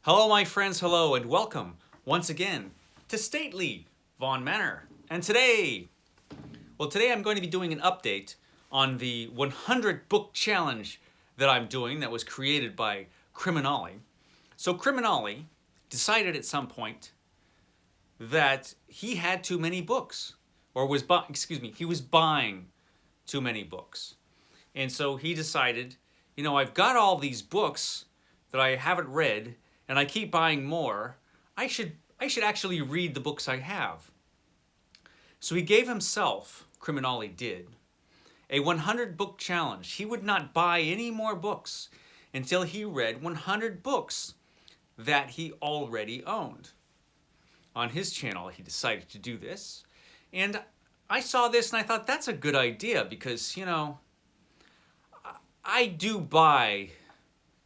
Hello, my friends, hello, and welcome once again to stately Vaughan Manor. And today I'm going to be doing an update on the 100 book challenge that I'm doing that was created by CriminOlly. So CriminOlly decided at some point that he had too many books, or he was buying too many books. And so he decided, I've got all these books that I haven't read and I keep buying more. I should actually read the books I have. So he gave himself, CriminOlly did, a 100 book challenge. He would not buy any more books until he read 100 books that he already owned. On his channel, he decided to do this. And I saw this and I thought that's a good idea because, I do buy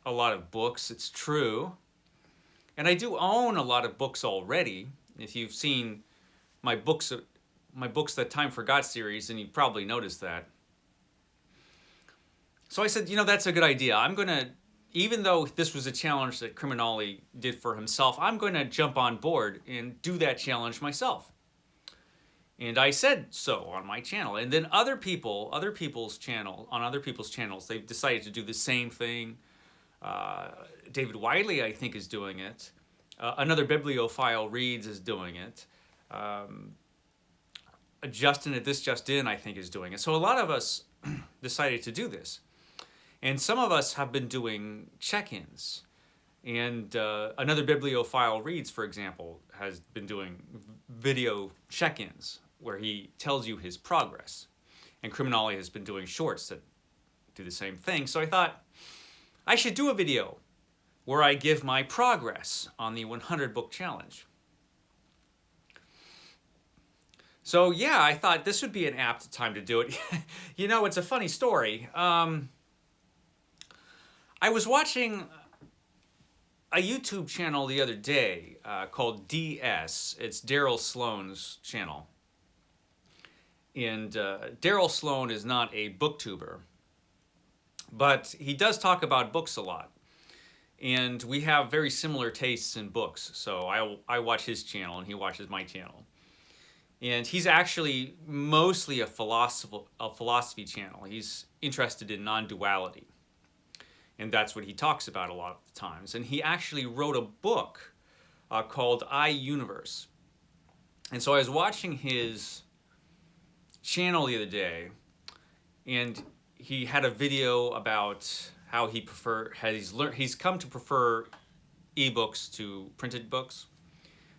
a lot of books, it's true. And I do own a lot of books already. If you've seen my books That Time Forgot series, and you probably noticed that. So I said, that's a good idea. I'm going to, even though this was a challenge that CriminOlly did for himself, I'm going to jump on board and do that challenge myself. And I said so on my channel. And then other people's channels, they've decided to do the same thing. David Wiley, I think, is doing it. Another bibliophile reads is doing it. Justin at This Just In, I think, is doing it. So a lot of us decided to do this. And some of us have been doing check-ins. And Another Bibliophile Reads, for example, has been doing video check-ins where he tells you his progress. And CriminOlly has been doing shorts that do the same thing. So I thought I should do a video where I give my progress on the 100 book challenge. So yeah, I thought this would be an apt time to do it. It's a funny story. I was watching a YouTube channel the other day called DS. It's Daryl Sloane's channel. And Daryl Sloane is not a booktuber, but he does talk about books a lot. And we have very similar tastes in books. So I watch his channel and he watches my channel. And he's actually mostly a philosophy channel. He's interested in non-duality. And that's what he talks about a lot of the times. And he actually wrote a book called I, Universe. And so I was watching his channel the other day, and he had a video about how he's come to prefer ebooks to printed books.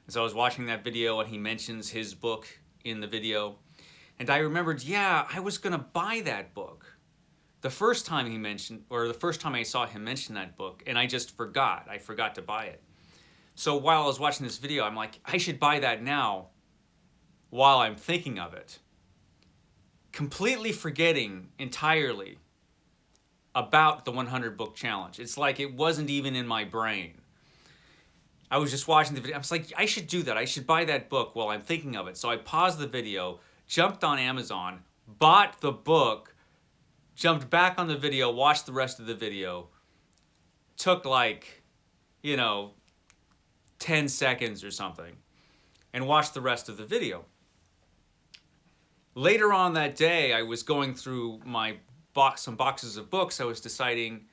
And so I was watching that video, and he mentions his book in the video. And I remembered, I was going to buy that book the first time I saw him mention that book, and I just forgot. I forgot to buy it. So while I was watching this video, I'm like, I should buy that now while I'm thinking of it. Completely forgetting entirely about the 100 book challenge. It's like it wasn't even in my brain. I was just watching the video. I was like, I should do that. I should buy that book while I'm thinking of it. So I paused the video, jumped on Amazon, bought the book, jumped back on the video, watched the rest of the video. Took 10 seconds or something, and watched the rest of the video. Later on that day, I was going through some boxes of books. I was deciding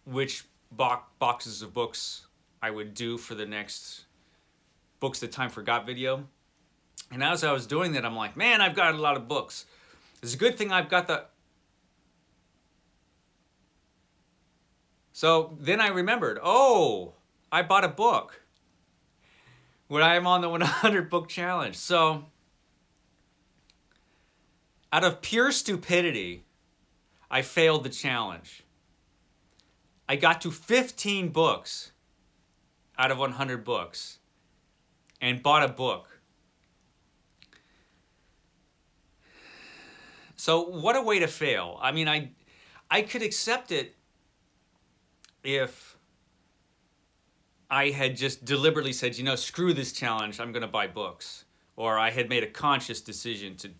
which boxes of books I would do for the next Books That Time Forgot video. And as I was doing that, I'm like, man, I've got a lot of books. It's a good thing I've got So then I remembered, I bought a book when I am on the 100 book challenge. So out of pure stupidity, I failed the challenge. I got to 15 books out of 100 books and bought a book. So what a way to fail. I mean, I could accept it if I had just deliberately said, screw this challenge, I'm going to buy books. Or I had made a conscious decision to,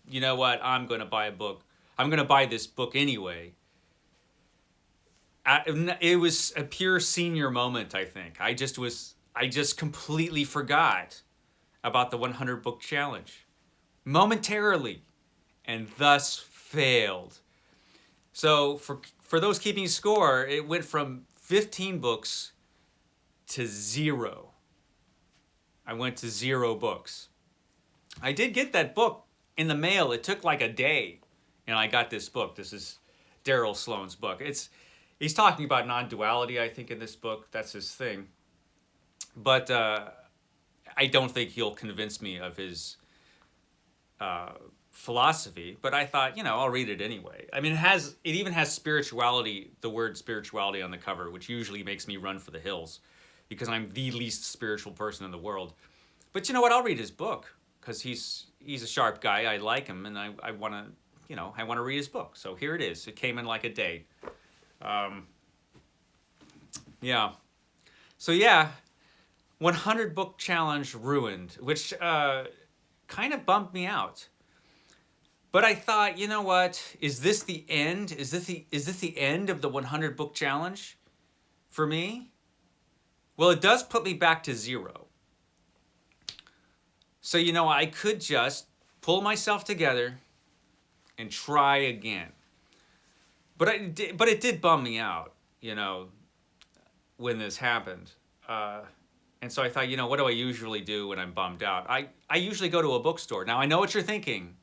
I'm going to buy a book. I'm going to buy this book anyway. It was a pure senior moment, I think. I just completely forgot about the 100 book challenge momentarily and thus failed. So for those keeping score, it went from 15 books to 0. I went to 0 books. I did get that book in the mail. It took like a day, and I got this book. This is Daryl Sloane's book. He's talking about non-duality, I think, in this book. That's his thing. But I don't think he'll convince me of his philosophy. But I thought, I'll read it anyway. I mean, it even has spirituality, the word spirituality on the cover, which usually makes me run for the hills because I'm the least spiritual person in the world. But you know what? I'll read his book because he's a sharp guy. I like him, and I want to, I want to read his book. So here it is. It came in like a day. Yeah. So yeah, 100 book challenge ruined, which kind of bummed me out. But I thought, you know what? Is this the end? Is this the end of the 100 book challenge for me? Well, it does put me back to 0. So, I could just pull myself together and try again. But it did bum me out, when this happened. And so I thought, what do I usually do when I'm bummed out? I usually go to a bookstore. Now, I know what you're thinking.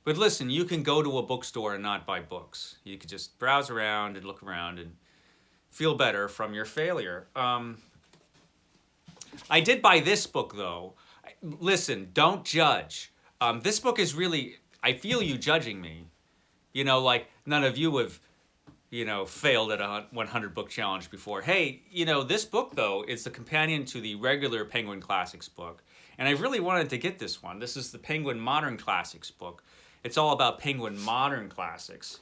But listen, you can go to a bookstore and not buy books. You could just browse around and look around and feel better from your failure. I did buy this book, though. Listen, don't judge. This book is really, I feel you judging me. Like none of you have, failed at a 100 book challenge before. Hey, this book, though, is the companion to the regular Penguin Classics book. And I really wanted to get this one. This is the Penguin Modern Classics book. It's all about Penguin Modern Classics,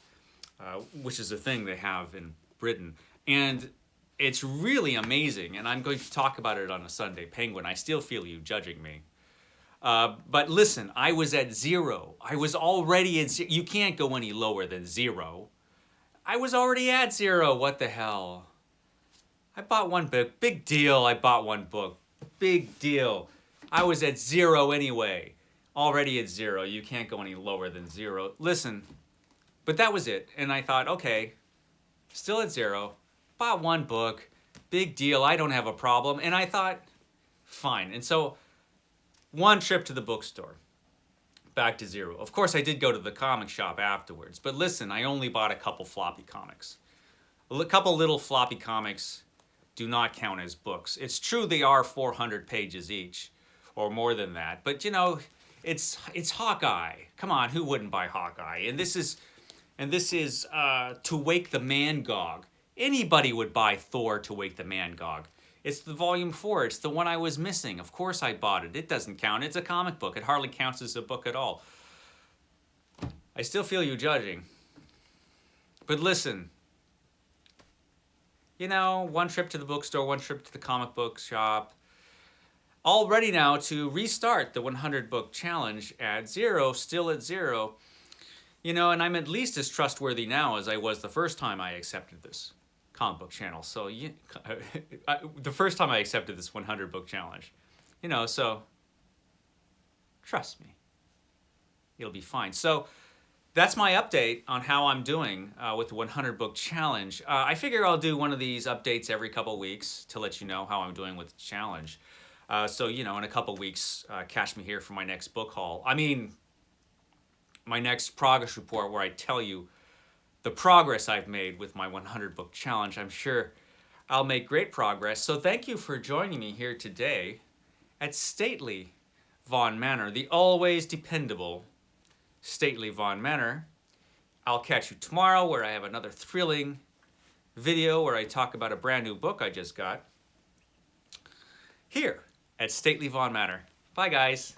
which is a thing they have in Britain. And it's really amazing, and I'm going to talk about it on a Sunday. Penguin, I still feel you judging me. But listen, I was at 0. I was already at 0. You can't go any lower than 0. I was already at 0. What the hell? I bought one book. Big deal, I bought one book. Big deal. I was at 0 anyway. Already at 0. You can't go any lower than 0. Listen, but that was it. And I thought, okay, still at 0. Bought one book. Big deal. I don't have a problem. And I thought, fine. And so one trip to the bookstore. Back to 0. Of course, I did go to the comic shop afterwards. But listen, I only bought a couple floppy comics. A couple little floppy comics do not count as books. It's true they are 400 pages each, or more than that. But it's Hawkeye. Come on, who wouldn't buy Hawkeye? And this is To Wake the Man-Gog. Anybody would buy Thor To Wake the Man-Gog. It's the volume 4. It's the one I was missing. Of course I bought it. It doesn't count. It's a comic book. It hardly counts as a book at all. I still feel you judging. But listen, one trip to the bookstore, one trip to the comic book shop. All ready now to restart the 100 book challenge at 0, still at 0. And I'm at least as trustworthy now as I was the first time I accepted this comic book channel. So the first time I accepted this 100 book challenge, so trust me, it'll be fine. So that's my update on how I'm doing with the 100 book challenge. I figure I'll do one of these updates every couple weeks to let you know how I'm doing with the challenge. So, in a couple weeks, catch me here for my next book haul. I mean, my next progress report where I tell you the progress I've made with my 100 book challenge. I'm sure I'll make great progress. So thank you for joining me here today at Stately Vaughn Manor, the always dependable Stately Vaughn Manor. I'll catch you tomorrow where I have another thrilling video where I talk about a brand new book I just got here at Stately Vaughn Manor. Bye, guys.